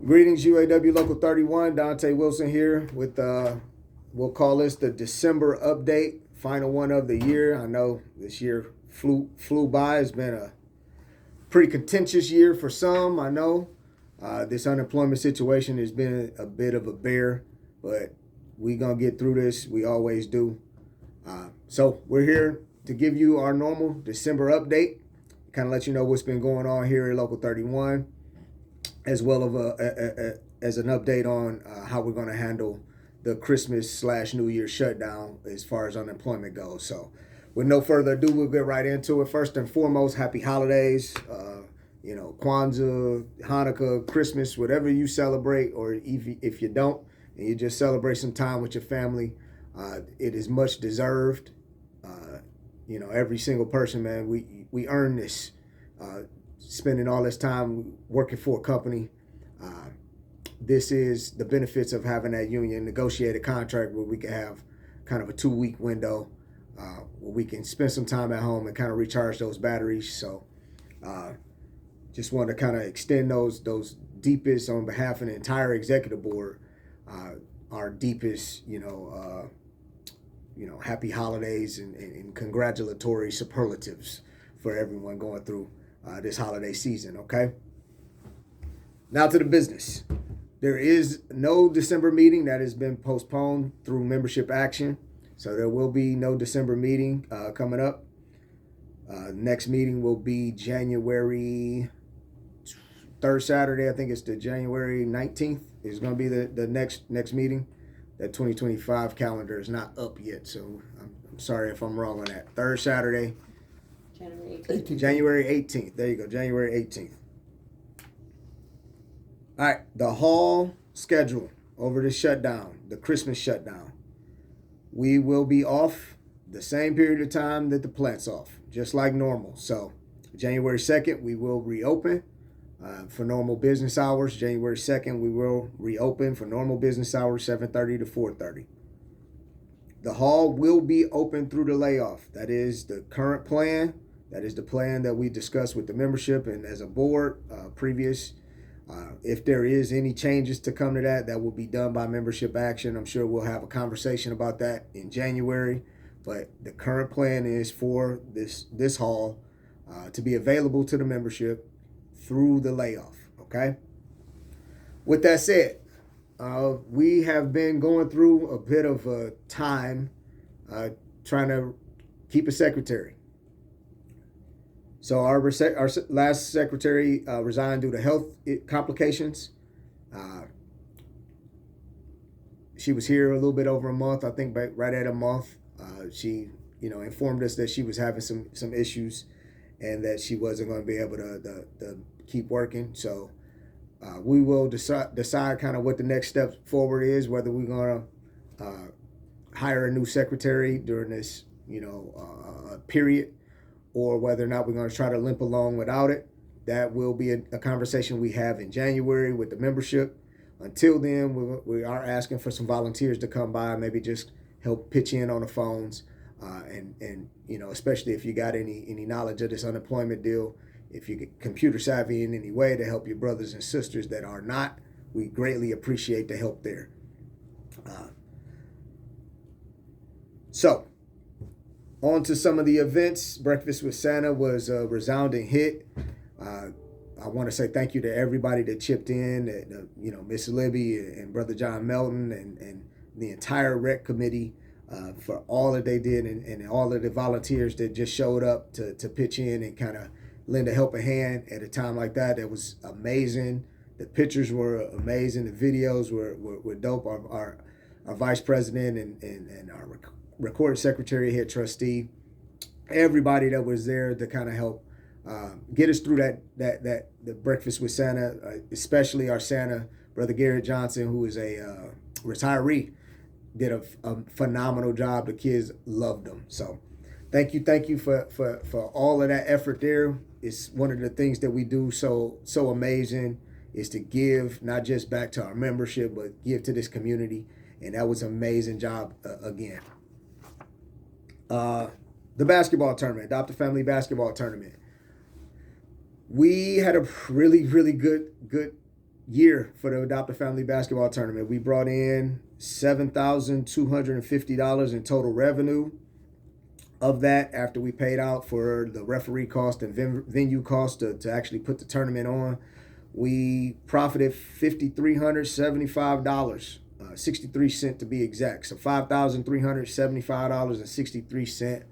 Greetings, UAW Local 31. Dante Wilson here with, we'll call this the December update, final one of the year. I know this year flew by. It's been a pretty contentious year for some, I know. This unemployment situation has been a bit of a bear, but we're going to get through this. We always do. So we're here to give you our normal December update, kind of let you know what's been going on here at Local 31, as well as an update on how we're going to handle the Christmas/New Year shutdown as far as unemployment goes. So with no further ado, we'll get right into it. First and foremost, happy holidays. Kwanzaa, Hanukkah, Christmas, whatever you celebrate, or if you don't, and you just celebrate some time with your family, it is much deserved. Every single person, man, we earn this. Spending all this time working for a company. This is the benefits of having that union negotiated contract where we can have kind of a 2-week window where we can spend some time at home and kind of recharge those batteries. So just want to kind of extend those deepest, on behalf of the entire executive board, our deepest, happy holidays and congratulatory superlatives for everyone going through this holiday season, okay? Now to the business. There is no December meeting. That has been postponed through membership action. So there will be no December meeting coming up. Next meeting will be January, third Saturday. I think it's the January 19th is going to be the next meeting. That 2025 calendar is not up yet, so I'm sorry if I'm wrong on that. Third Saturday. January 18th. January 18th. There you go, January 18th. All right, the hall schedule over the shutdown, the Christmas shutdown. We will be off the same period of time that the plant's off, just like normal. So January 2nd, we will reopen for normal business hours. January 2nd, we will reopen for normal business hours, 7:30 to 4:30. The hall will be open through the layoff. That is the current plan. That is the plan that we discussed with the membership and as a board previous. If there is any changes to come to that will be done by membership action. I'm sure we'll have a conversation about that in January. But the current plan is for this hall to be available to the membership through the layoff, okay? With that said, we have been going through a bit of a time trying to keep a secretary. So our last secretary resigned due to health complications. She was here a little bit over a month, I think right at a month. She, informed us that she was having some issues and that she wasn't going to be able to keep working. So we will decide kind of what the next step forward is, whether we're going to hire a new secretary during this, period, or whether or not we're going to try to limp along without it. That will be a conversation we have in January with the membership. Until then, we are asking for some volunteers to come by, maybe just help pitch in on the phones, and especially if you got any knowledge of this unemployment deal, if you get computer savvy in any way to help your brothers and sisters that are not, we greatly appreciate the help there. So, on to some of the events. Breakfast with Santa was a resounding hit. I want to say thank you to everybody that chipped in, Miss Libby and Brother John Melton and the entire rec committee for all that they did and all of the volunteers that just showed up to pitch in and kind of lend a helping hand at a time like that. That was amazing. The pictures were amazing. The videos were dope. Our vice president and our recording secretary, head trustee, everybody that was there to kind of help get us through the breakfast with Santa, especially our Santa, Brother Garrett Johnson, who is a retiree, did a phenomenal job. The kids loved him. So thank you for all of that effort there. It's one of the things that we do so amazing is to give not just back to our membership, but give to this community. And that was an amazing job again. The basketball tournament, Adopt a Family basketball tournament. We had a really, really good year for the Adopt a Family basketball tournament. We brought in $7,250 in total revenue. Of that, after we paid out for the referee cost and venue cost to actually put the tournament on, we profited $5,375, 63 cents to be exact. So $5,375.63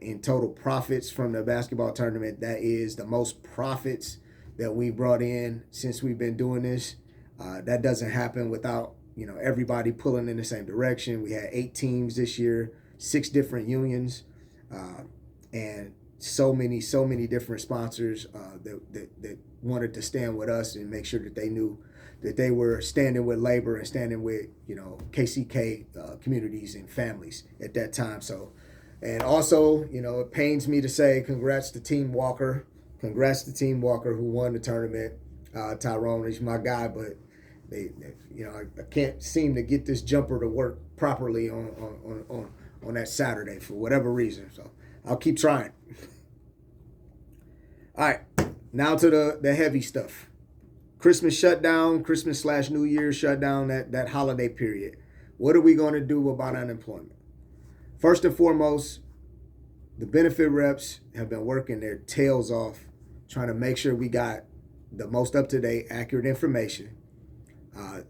in total profits from the basketball tournament. That is the most profits that we brought in since we've been doing this. That doesn't happen without everybody pulling in the same direction. We had 8 teams this year, 6 different unions, and so many different sponsors that wanted to stand with us and make sure that they knew that they were standing with labor and standing with KCK communities and families at that time. So, and also it pains me to say congrats to Team Walker. Congrats to Team Walker who won the tournament. Tyrone is my guy, but I can't seem to get this jumper to work properly on that Saturday for whatever reason. So I'll keep trying. All right, now to the heavy stuff. Christmas shutdown, Christmas/New Year's shutdown, that holiday period. What are we going to do about unemployment? First and foremost, the benefit reps have been working their tails off trying to make sure we got the most up-to-date, accurate information.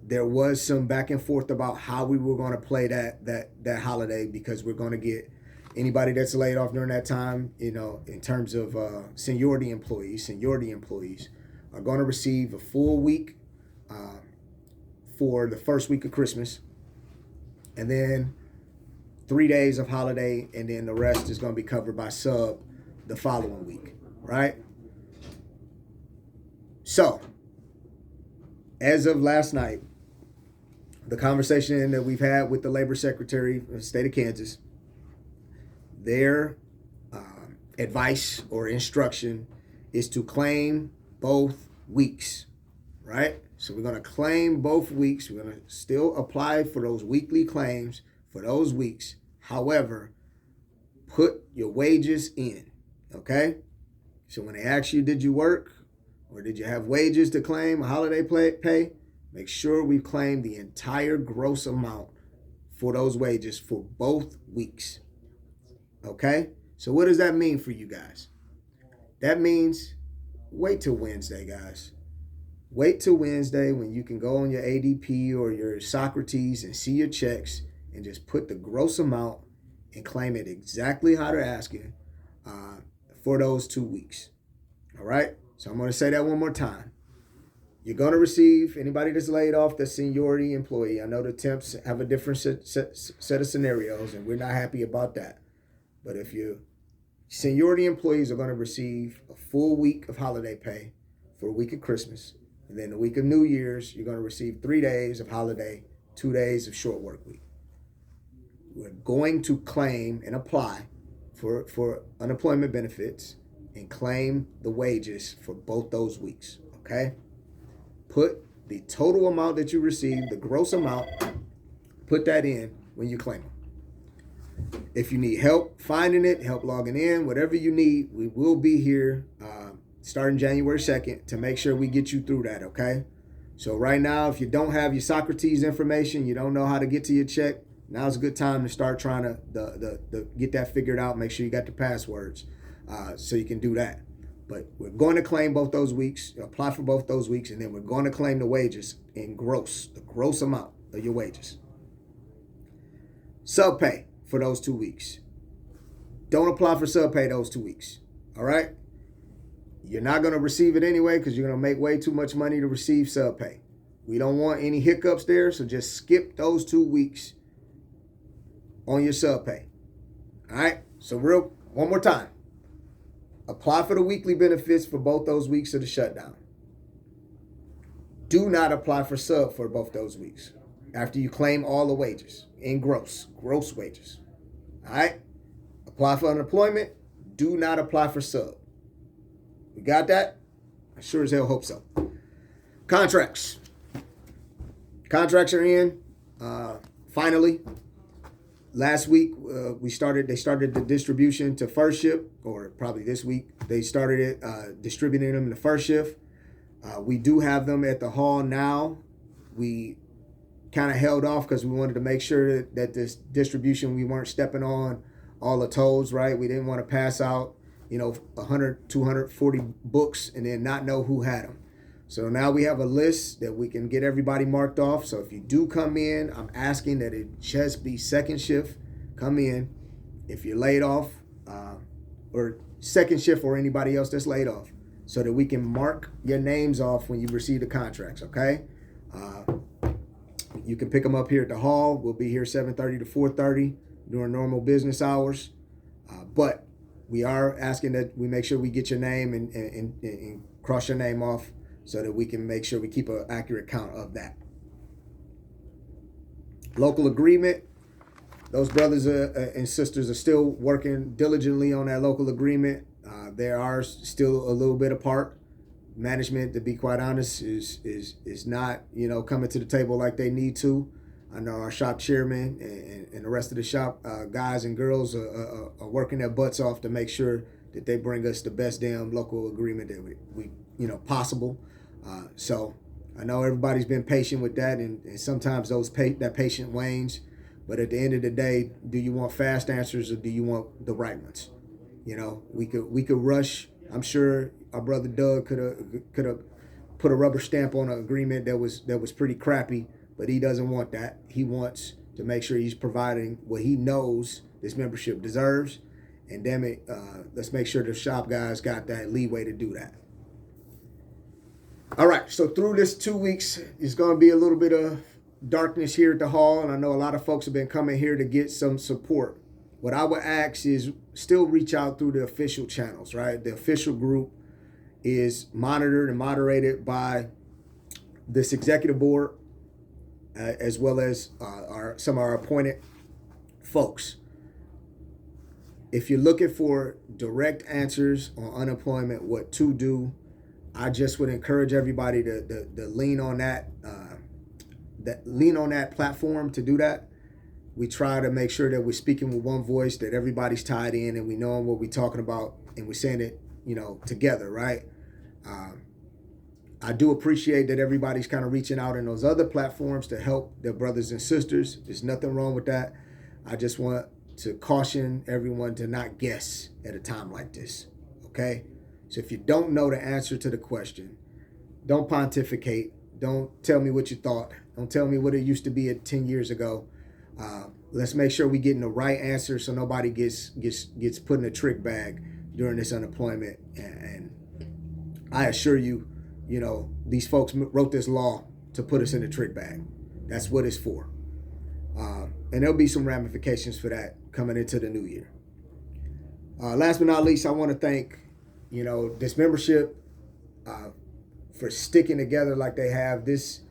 There was some back and forth about how we were going to play that holiday, because we're going to get anybody that's laid off during that time, in terms of seniority employees are going to receive a full week for the first week of Christmas, and then 3 days of holiday, and then the rest is going to be covered by sub the following week, right? So, as of last night, the conversation that we've had with the Labor Secretary of the state of Kansas, their advice or instruction is to claim both weeks, right? So we're going to claim both weeks. We're going to still apply for those weekly claims for those weeks. However, put your wages in, okay? So when they ask you, did you work or did you have wages to claim a holiday pay, make sure we claim the entire gross amount for those wages for both weeks, okay? So what does that mean for you guys? That means wait till Wednesday, guys. Wait till Wednesday when you can go on your ADP or your Socrates and see your checks and just put the gross amount and claim it exactly how they're asking for those 2 weeks. All right? So I'm going to say that one more time. You're going to receive, anybody that's laid off, the seniority employee. I know the temps have a different set of scenarios, and we're not happy about that. But if you seniority employees are going to receive a full week of holiday pay for a week of Christmas, and then the week of New Year's, you're going to receive 3 days of holiday, 2 days of short work week. We're going to claim and apply for unemployment benefits and claim the wages for both those weeks, okay? Put the total amount that you receive, the gross amount, put that in when you claim them. If you need help finding it, help logging in, whatever you need, we will be here starting January 2nd to make sure we get you through that, okay? So right now, if you don't have your Socrates information, you don't know how to get to your check, now's a good time to start trying to get that figured out, make sure you got the passwords so you can do that. But we're going to claim both those weeks, apply for both those weeks, and then we're going to claim the wages in the gross amount of your wages. Sub pay for those 2 weeks. Don't apply for sub pay those 2 weeks, all right? You're not going to receive it anyway because you're going to make way too much money to receive sub pay. We don't want any hiccups there, so just skip those 2 weeks on your sub pay, all right? So one more time. Apply for the weekly benefits for both those weeks of the shutdown. Do not apply for sub for both those weeks after you claim all the wages in gross wages. All right? Apply for unemployment. Do not apply for sub. We got that? I sure as hell hope so. Contracts. Contracts are in. Finally. Last week, they started the distribution to first shift, or probably this week, they started it distributing them in the first shift. We do have them at the hall now. We kind of held off because we wanted to make sure that this distribution, we weren't stepping on all the toes, right? We didn't want to pass out, 100, 240 books and then not know who had them. So now we have a list that we can get everybody marked off. So if you do come in, I'm asking that it just be second shift. Come in. If you're laid off, or second shift or anybody else that's laid off, so that we can mark your names off when you receive the contracts, okay? You can pick them up here at the hall. We'll be here 7:30 to 4:30 during normal business hours. But we are asking that we make sure we get your name and cross your name off so that we can make sure we keep an accurate count of that. Local agreement. Those brothers and sisters are still working diligently on that local agreement. They are still a little bit apart. Management, to be quite honest, is not coming to the table like they need to. I know our shop chairman and the rest of the shop guys and girls are working their butts off to make sure that they bring us the best damn local agreement that we possible. So I know everybody's been patient with that, and sometimes that patient wanes. But at the end of the day, do you want fast answers or do you want the right ones? We could rush. I'm sure our brother Doug could have put a rubber stamp on an agreement that was pretty crappy, but he doesn't want that. He wants to make sure he's providing what he knows this membership deserves, and damn it, let's make sure the shop guys got that leeway to do that. All right, so through this 2 weeks, it's going to be a little bit of darkness here at the hall, and I know a lot of folks have been coming here to get some support. What I would ask is still reach out through the official channels, right? The official group is monitored and moderated by this executive board, as well as some of our appointed folks. If you're looking for direct answers on unemployment, what to do, I just would encourage everybody to lean on that platform to do that. We try to make sure that we're speaking with one voice, that everybody's tied in and we know what we're talking about and we're saying it, together, right? I do appreciate that everybody's kind of reaching out in those other platforms to help their brothers and sisters. There's nothing wrong with that. I just want to caution everyone to not guess at a time like this, okay? So if you don't know the answer to the question, don't pontificate. Don't tell me what you thought. Don't tell me what it used to be 10 years ago. Let's make sure we're getting the right answer so nobody gets put in a trick bag during this unemployment. And I assure you, these folks wrote this law to put us in a trick bag. That's what it's for. And there'll be some ramifications for that coming into the new year. Last but not least, I want to thank, this membership for sticking together like they have. This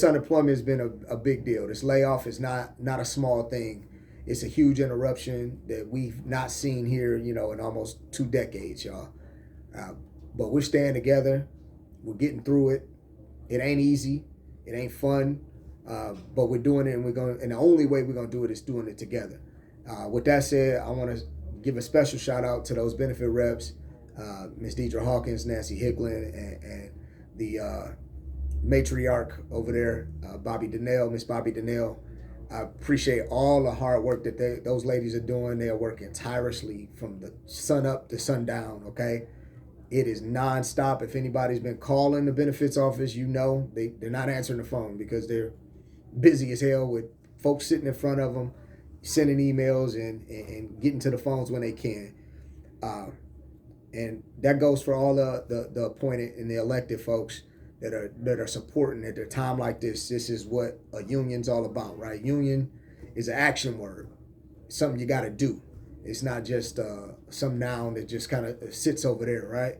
unemployment has been a big deal. This layoff is not a small thing. It's a huge interruption that we've not seen here, in almost 2 decades, y'all. But we're staying together. We're getting through it. It ain't easy. It ain't fun. But we're doing it, and the only way we're gonna do it is doing it together. With that said, I want to give a special shout out to those benefit reps, Ms. Deidre Hawkins, Nancy Hicklin, and the matriarch over there, Miss Bobby Donnell. I appreciate all the hard work that those ladies are doing. They are working tirelessly from the sun up to sundown, okay? It is nonstop. If anybody's been calling the benefits office, they're not answering the phone because they're busy as hell with folks sitting in front of them, sending emails and getting to the phones when they can. And that goes for all the appointed and the elected folks that are supporting at a time like this. This is what a union's all about, right? Union is an action word. It's something you got to do. It's not just some noun that just kind of sits over there, right?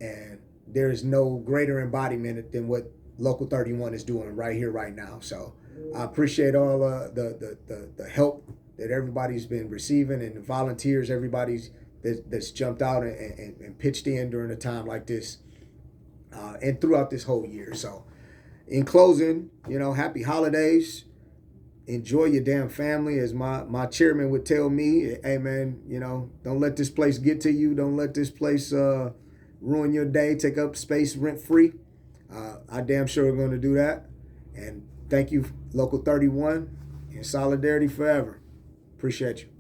And there is no greater embodiment than what Local 31 is doing right here, right now. So I appreciate all the help that everybody's been receiving and the volunteers, everybody's that's jumped out and pitched in during a time like this. And throughout this whole year. So in closing, happy holidays. Enjoy your damn family. As my chairman would tell me, hey man, don't let this place get to you. Don't let this place ruin your day, take up space rent free. I damn sure are going to do that. And thank you, Local 31, and solidarity forever. Appreciate you.